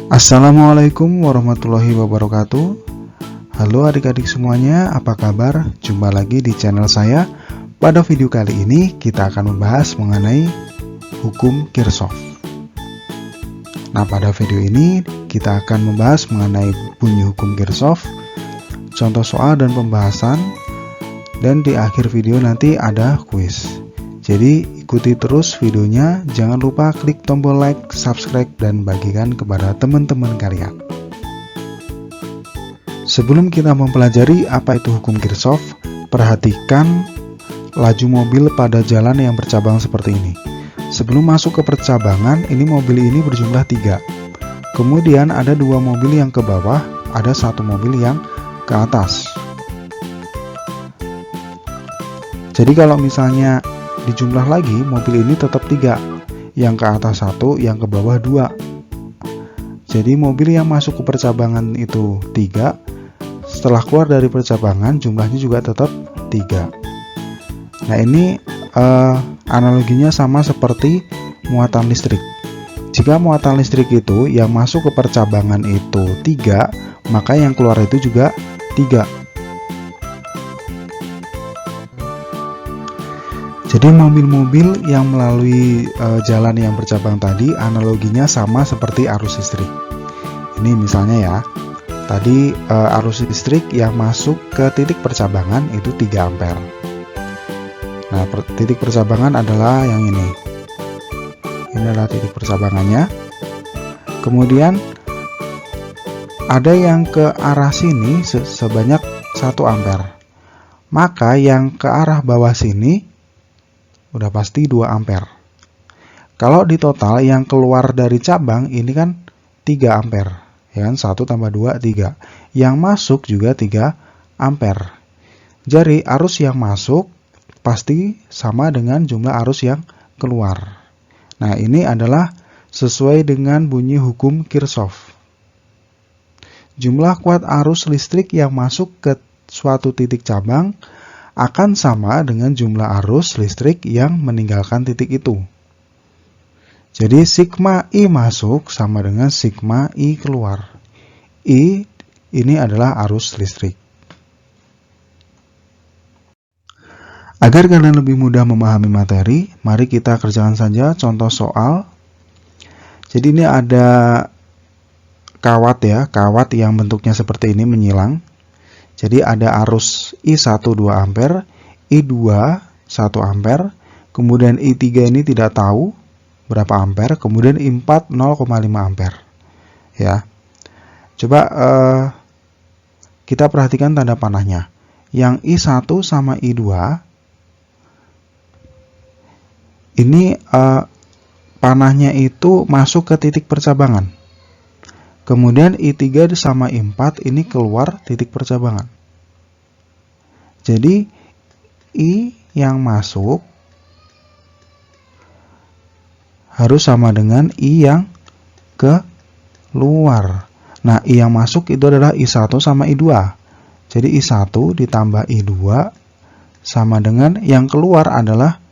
Assalamualaikum warahmatullahi wabarakatuh. Halo adik-adik semuanya, apa kabar? Jumpa lagi di channel saya. Pada video kali ini kita akan membahas mengenai hukum Kirchhoff. Nah, pada video ini kita akan membahas mengenai bunyi hukum Kirchhoff, contoh soal dan pembahasan, dan di akhir video nanti ada kuis. Jadi ikuti terus videonya, jangan lupa klik tombol like, subscribe, dan bagikan kepada teman-teman kalian. Sebelum kita mempelajari apa itu hukum Kirchhoff, perhatikan laju mobil pada jalan yang bercabang seperti ini. Sebelum masuk ke percabangan, ini mobil ini berjumlah 3. Kemudian ada 2 mobil yang ke bawah, ada 1 mobil yang ke atas. Jadi kalau misalnya dijumlah lagi, mobil ini tetap 3, yang ke atas 1, yang ke bawah 2. Jadi mobil yang masuk ke percabangan itu 3, setelah keluar dari percabangan jumlahnya juga tetap 3. Nah, ini analoginya sama seperti muatan listrik. Jika muatan listrik itu yang masuk ke percabangan itu 3, maka yang keluar itu juga 3. Jadi mobil-mobil yang melalui jalan yang bercabang tadi analoginya sama seperti arus listrik. Ini misalnya ya, tadi arus listrik yang masuk ke titik percabangan itu 3 ampere. Nah, titik percabangan adalah yang ini. Ini adalah titik percabangannya. Kemudian ada yang ke arah sini sebanyak 1 ampere. Maka yang ke arah bawah sini udah pasti 2 ampere. Kalau di total yang keluar dari cabang ini kan 3 ampere, ya kan? 1 tambah 2 3. Yang masuk juga 3 ampere. Jadi arus yang masuk pasti sama dengan jumlah arus yang keluar. Nah, ini adalah sesuai dengan bunyi hukum Kirchhoff. Jumlah kuat arus listrik yang masuk ke suatu titik cabang akan sama dengan jumlah arus listrik yang meninggalkan titik itu. Jadi sigma I masuk sama dengan sigma I keluar. I ini adalah arus listrik. Agar kalian lebih mudah memahami materi, mari kita kerjakan saja contoh soal. Jadi ini ada kawat ya, kawat yang bentuknya seperti ini menyilang. Jadi ada arus I1 2 ampere, I2 1 ampere, kemudian I3 ini tidak tahu berapa ampere, kemudian I4 0,5 ampere. Ya. Coba kita perhatikan tanda panahnya. Yang I1 sama I2 ini panahnya itu masuk ke titik percabangan. Kemudian I3 sama I4 ini keluar titik percabangan. Jadi I yang masuk harus sama dengan I yang keluar. Nah, I yang masuk itu adalah I1 sama I2. Jadi I1 ditambah I2 sama dengan yang keluar adalah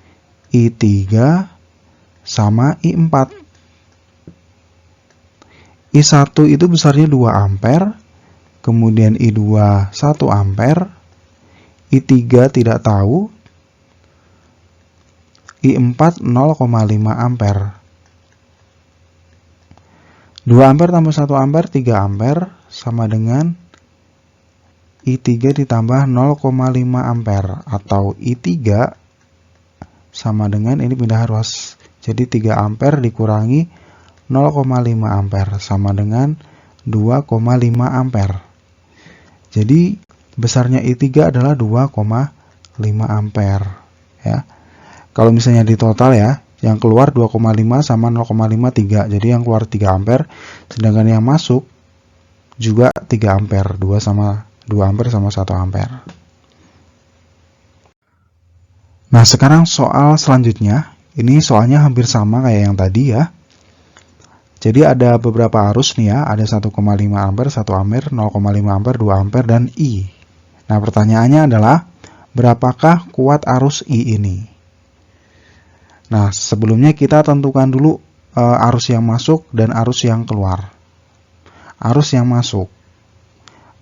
I3 sama I4. I1 itu besarnya 2 ampere, kemudian I2 1 ampere, I3 tidak tahu, I4 0,5 ampere. 2 ampere tambah 1 ampere 3 ampere sama dengan I3 ditambah 0,5 ampere atau I3 sama dengan ini pindah arus. Jadi 3 ampere dikurangi 0,5 ampere sama dengan 2,5 ampere. Jadi besarnya I3 adalah 2,5 ampere ya. Kalau misalnya di total ya, yang keluar 2,5 sama 0,53. Jadi yang keluar 3 ampere, sedangkan yang masuk juga 3 ampere. 2 ampere sama 1 ampere. Nah, sekarang soal selanjutnya. Ini soalnya hampir sama kayak yang tadi ya. Jadi ada beberapa arus nih ya, ada 1,5 ampere, 1 ampere, 0,5 ampere, 2 ampere, dan I. Nah, pertanyaannya adalah, berapakah kuat arus I ini? Nah, sebelumnya kita tentukan dulu arus yang masuk dan arus yang keluar. arus yang masuk.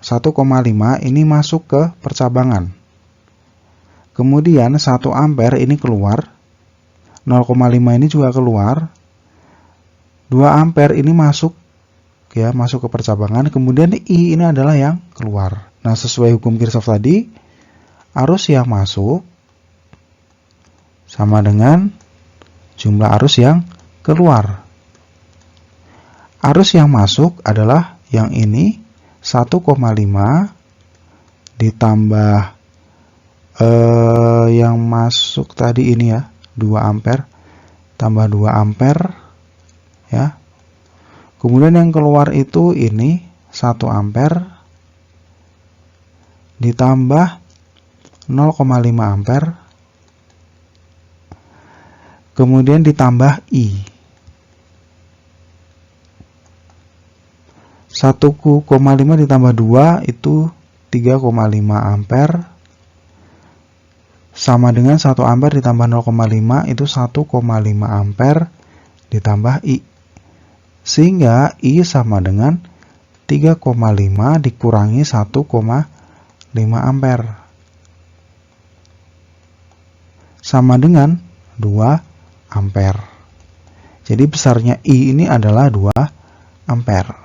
1,5 ini masuk ke percabangan. Kemudian 1 ampere ini keluar. 0,5 ini juga keluar. 2 ampere ini masuk ya, masuk ke percabangan. Kemudian I ini adalah yang keluar. Nah, sesuai hukum Kirchhoff tadi, arus yang masuk sama dengan jumlah arus yang keluar. Arus yang masuk adalah yang ini 1,5 ditambah yang masuk tadi ini ya, 2 ampere tambah 2 ampere ya. Kemudian yang keluar itu ini 1 ampere ditambah 0,5 ampere, kemudian ditambah I. 1,5 ditambah 2 itu 3,5 ampere, sama dengan 1 ampere ditambah 0,5 itu 1,5 ampere ditambah I. Sehingga I sama dengan 3,5 dikurangi 1,5 ampere. Sama dengan 2 ampere. Jadi besarnya I ini adalah 2 ampere.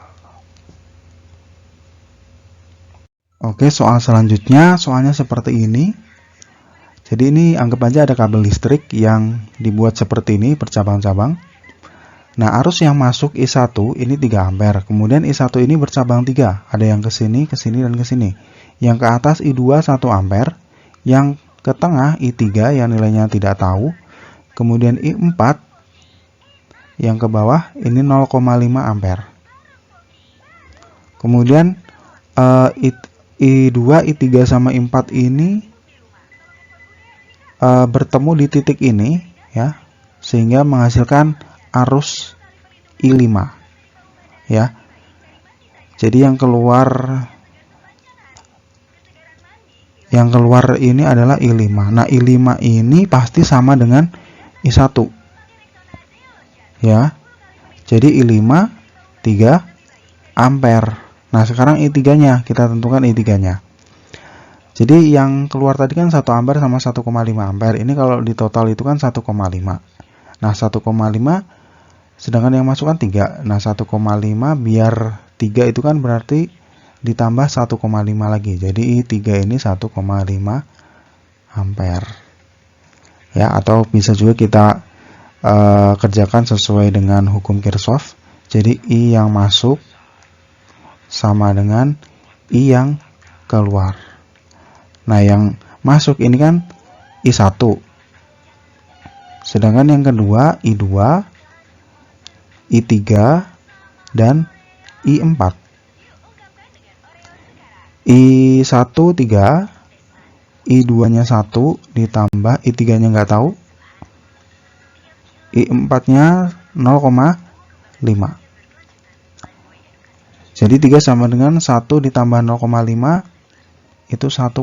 Oke, soal selanjutnya, soalnya seperti ini. Jadi ini anggap aja ada kabel listrik yang dibuat seperti ini, bercabang-cabang. Nah, arus yang masuk I1 ini 3 ampere. Kemudian I1 ini bercabang 3. Ada yang ke sini, dan ke sini. Yang ke atas I2 1 ampere. Yang ke tengah I3 yang nilainya tidak tahu. Kemudian I4 yang ke bawah ini 0,5 ampere. Kemudian I2, I3 sama I4 ini bertemu di titik ini ya, sehingga menghasilkan arus I5 ya. Jadi yang keluar ini adalah I5. Nah, I5 ini pasti sama dengan I1 ya. Jadi I5 3 ampere. Nah, sekarang I3-nya, kita tentukan I3-nya. Jadi yang keluar tadi kan 1 ampere sama 1,5 ampere. Ini kalau di total itu kan 1,5. Nah, 1,5 sedangkan yang masuk kan 3. Nah, 1,5 biar 3 itu kan berarti ditambah 1,5 lagi. Jadi I3 ini 1,5 ampere. Ya, atau bisa juga kita kerjakan sesuai dengan hukum Kirchhoff. Jadi I yang masuk sama dengan I yang keluar. Nah, yang masuk ini kan I1. Sedangkan yang kedua I2, I3, dan I4. I1 3, I2-nya 1 ditambah I3-nya nggak tahu. I4-nya 0,5. Jadi 3 sama dengan 1 ditambah 0,5 itu 1,5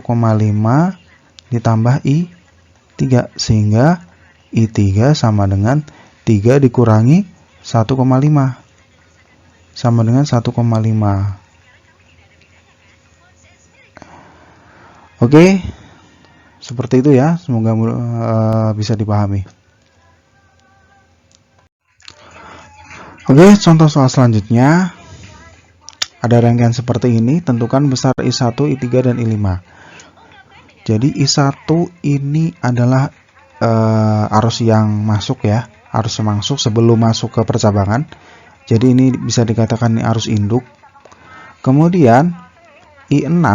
ditambah I3, sehingga I3 sama dengan 3 dikurangi 1,5 sama dengan 1,5. Oke, seperti itu ya, semoga bisa dipahami. Oke, contoh soal selanjutnya. Ada rangkaian seperti ini, tentukan besar I1, I3, dan I5. Jadi I1 ini adalah arus yang masuk ya, arus yang masuk sebelum masuk ke percabangan. Jadi ini bisa dikatakan arus induk. Kemudian I6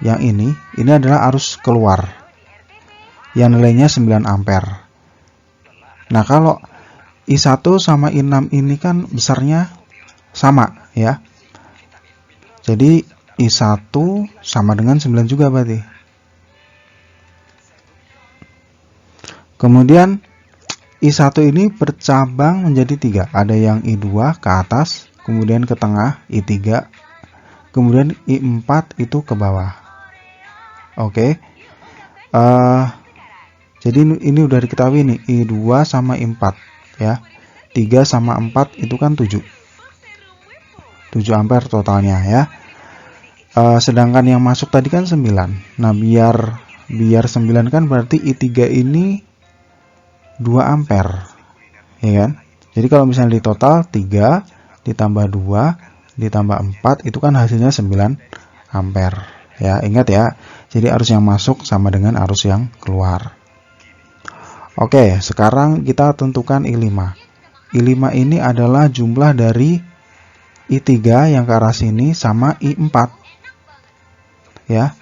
yang ini adalah arus keluar yang nilainya 9 ampere. Nah, kalau I1 sama I6 ini kan besarnya sama ya. Jadi I1 sama dengan 9 juga berarti. Kemudian I1 ini bercabang menjadi 3. Ada yang I2 ke atas, kemudian ke tengah I3, kemudian I4 itu ke bawah. Oke. Jadi ini udah diketahui nih, I2 sama I4 ya. 3 sama 4 itu kan 7. 7 ampere totalnya ya. Sedangkan yang masuk tadi kan 9. Nah, biar 9 kan berarti I3 ini 2 ampere. Ya kan? Jadi kalau misalnya di total 3 ditambah 2 ditambah 4 itu kan hasilnya 9 ampere. Ya, ingat ya. Jadi arus yang masuk sama dengan arus yang keluar. Oke, sekarang kita tentukan I5. I5 ini adalah jumlah dari I3 yang ke arah sini sama I4. Ya.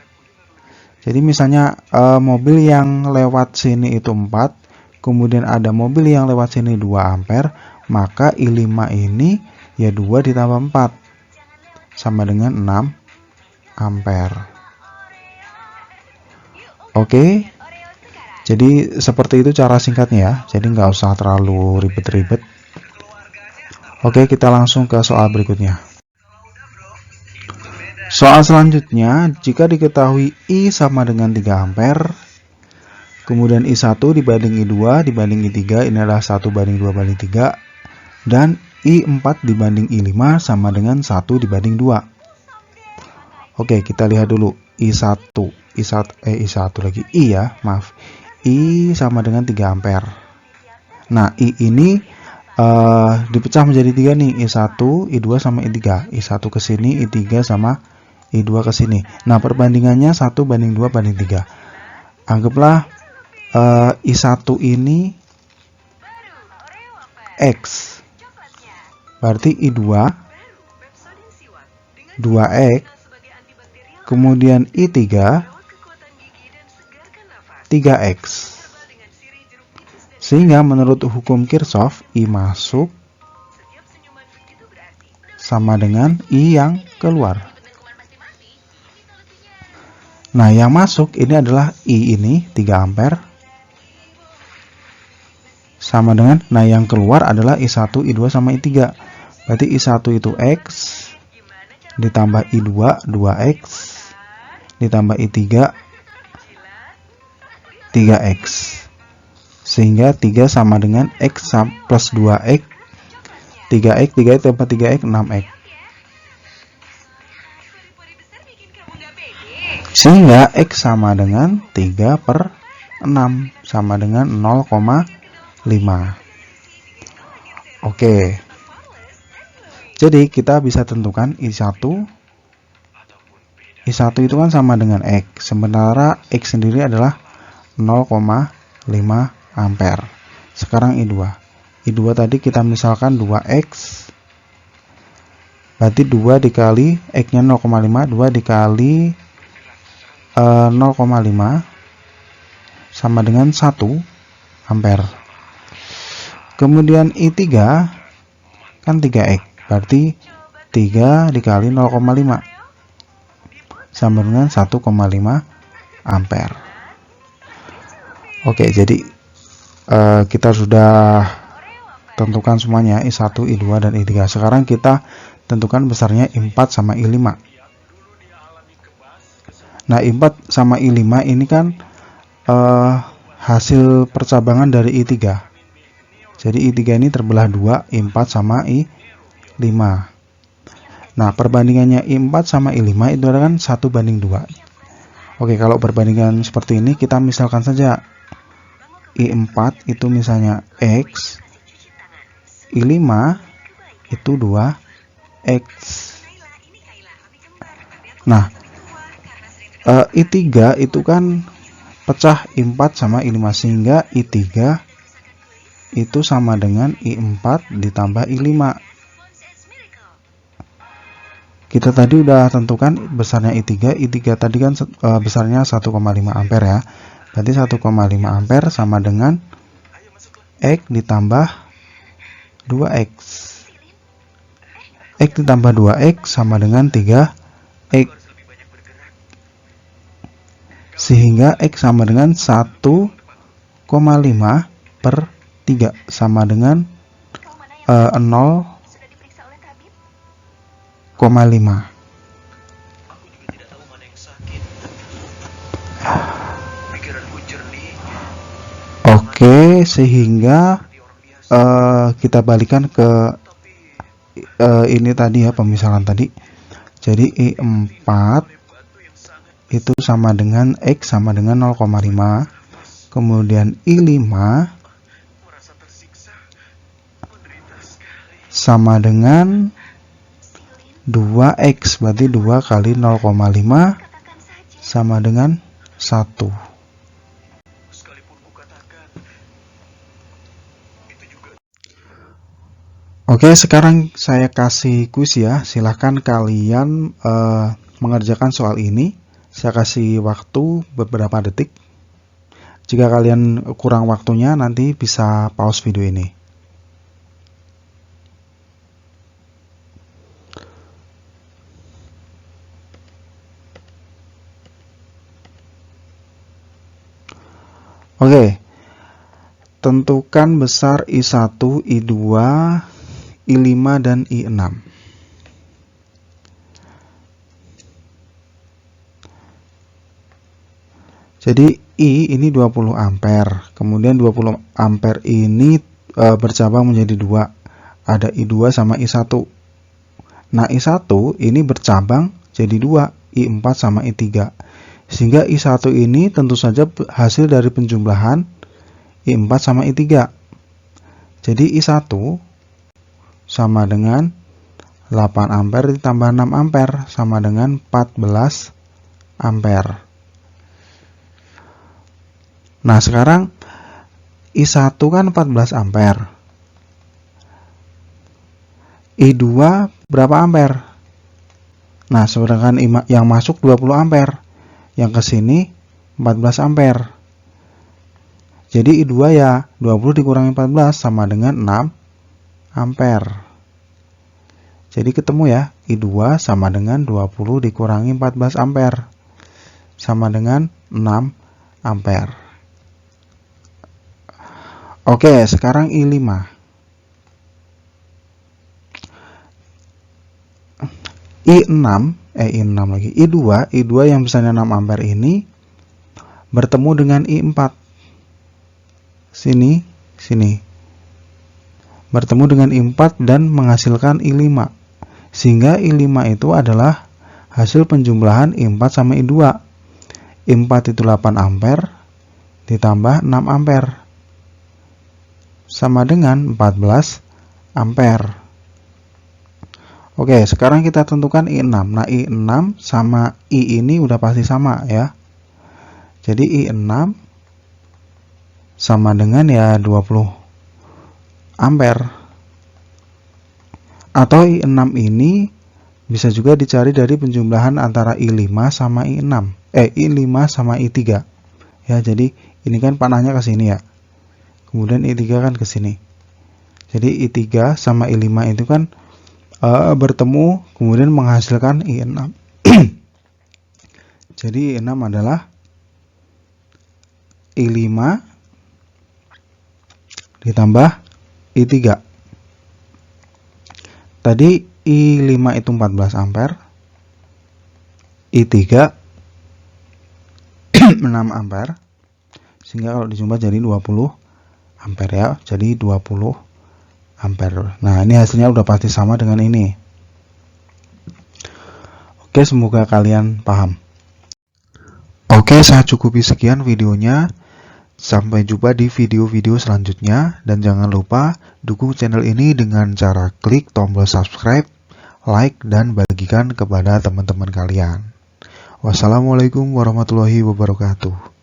Jadi misalnya mobil yang lewat sini itu 4, kemudian ada mobil yang lewat sini 2 ampere, maka I5 ini ya 2 ditambah 4 sama dengan 6 ampere. Oke. Jadi seperti itu cara singkatnya ya. Jadi nggak usah terlalu ribet-ribet. Oke, kita langsung ke soal berikutnya. Soal selanjutnya, jika diketahui I sama dengan 3 ampere, kemudian I1 dibanding I2 dibanding I3 ini adalah 1 banding 2 banding 3, dan I4 dibanding I5 sama dengan 1 dibanding 2. Oke, kita lihat dulu I1 lagi, I ya, maaf. I sama dengan 3 ampere. Nah, I ini dipecah menjadi 3 nih, I1, I2 sama I3. I1 ke sini, I3 sama I2 ke sini. Nah, perbandingannya 1 banding 2 banding 3. Anggaplah I1 ini X. Berarti I2 2X. Kemudian I3 3X. Sehingga menurut hukum Kirchhoff, I masuk sama dengan I yang keluar. Nah, yang masuk ini adalah I ini 3 ampere sama dengan, nah yang keluar adalah I1, I2 sama I3. Berarti I1 itu X ditambah I2 2X ditambah I3 3X. Sehingga 3 sama dengan X plus 2X 3X tambah 3X 6X. Sehingga X sama dengan 3 per 6 sama dengan 0,5. Oke. Jadi kita bisa tentukan I1 itu kan sama dengan X. Sementara X sendiri adalah 0,5 ampere. Sekarang I2 tadi kita misalkan 2X. Berarti 2 dikali X nya 0,5, 2 dikali 0,5 sama dengan 1 ampere. Kemudian I3 kan 3X, berarti 3 dikali 0,5 sama dengan 1,5 ampere. Oke, jadi kita sudah tentukan semuanya I1, I2, dan I3. Sekarang kita tentukan besarnya I4 sama I5. Nah, I4 sama I5 ini kan hasil percabangan dari I3. Jadi I3 ini terbelah 2, I4 sama I5. Nah, perbandingannya I4 sama I5 itu adalah kan 1 banding 2. Oke, kalau perbandingan seperti ini kita misalkan saja I4 itu misalnya X, I5 itu 2X. Nah, I3 itu kan pecah I4 sama I5, sehingga I3 itu sama dengan I4 ditambah I5. Kita tadi udah tentukan besarnya I3 tadi kan besarnya 1,5 ampere ya. Berarti 1,5 ampere sama dengan X ditambah 2X. X ditambah 2X sama dengan 3X. Sehingga X sama dengan 1,5 per 3 sama dengan 0,5. Oke, sehingga kita balikan ke ini tadi ya, pemisahan tadi. Jadi I4 itu sama dengan X sama dengan 0,5. Kemudian I5 sama dengan 2X, berarti 2 kali 0,5 sama dengan 1. Oke, sekarang saya kasih kuis ya. Silahkan kalian mengerjakan soal ini. Saya kasih waktu beberapa detik. Jika kalian kurang waktunya, nanti bisa pause video ini. Oke, tentukan besar I1, I2, I5, dan I6. Jadi I ini 20 ampere, kemudian 20 ampere ini bercabang menjadi 2. Ada I2 sama I1. Nah, I1 ini bercabang jadi 2, I4 sama I3. Sehingga I1 ini tentu saja hasil dari penjumlahan I4 sama I3. Jadi I1 sama dengan 8 ampere ditambah 6 ampere sama dengan 14 ampere. Nah, sekarang I1 kan 14 ampere. I2 berapa ampere? Nah, sedangkan yang masuk 20 ampere. Yang ke sini 14 ampere. Jadi I2 ya 20 dikurangi 14 sama dengan 6 ampere. Jadi ketemu ya, I2 sama dengan 20 dikurangi 14 ampere sama dengan 6 ampere. Oke, sekarang I5. I6 lagi. I2 yang besarnya 6 ampere ini bertemu dengan I4. Sini. Bertemu dengan I4 dan menghasilkan I5. Sehingga I5 itu adalah hasil penjumlahan I4 sama I2. I4 itu 8 ampere ditambah 6 ampere. Sama dengan 14 ampere. Oke, sekarang kita tentukan I6. Nah, I6 sama I ini udah pasti sama ya. Jadi I6 sama dengan ya 20 ampere. Atau I6 ini bisa juga dicari dari penjumlahan antara I5 sama I6. I5 sama I3. Ya, jadi ini kan panahnya ke sini ya. Kemudian I3 kan ke sini. Jadi I3 sama I5 itu kan bertemu kemudian menghasilkan I6. Jadi I6 adalah I5 ditambah I3. Tadi I5 itu 14 ampere, I3 6 ampere, sehingga kalau dijumlah jadi 20 ampere ya, jadi 20 ampere. Nah, ini hasilnya udah pasti sama dengan ini. Oke, semoga kalian paham. Oke, saya cukupi sekian videonya. Sampai jumpa di video-video selanjutnya. Dan jangan lupa dukung channel ini dengan cara klik tombol subscribe, like, dan bagikan kepada teman-teman kalian. Wassalamualaikum warahmatullahi wabarakatuh.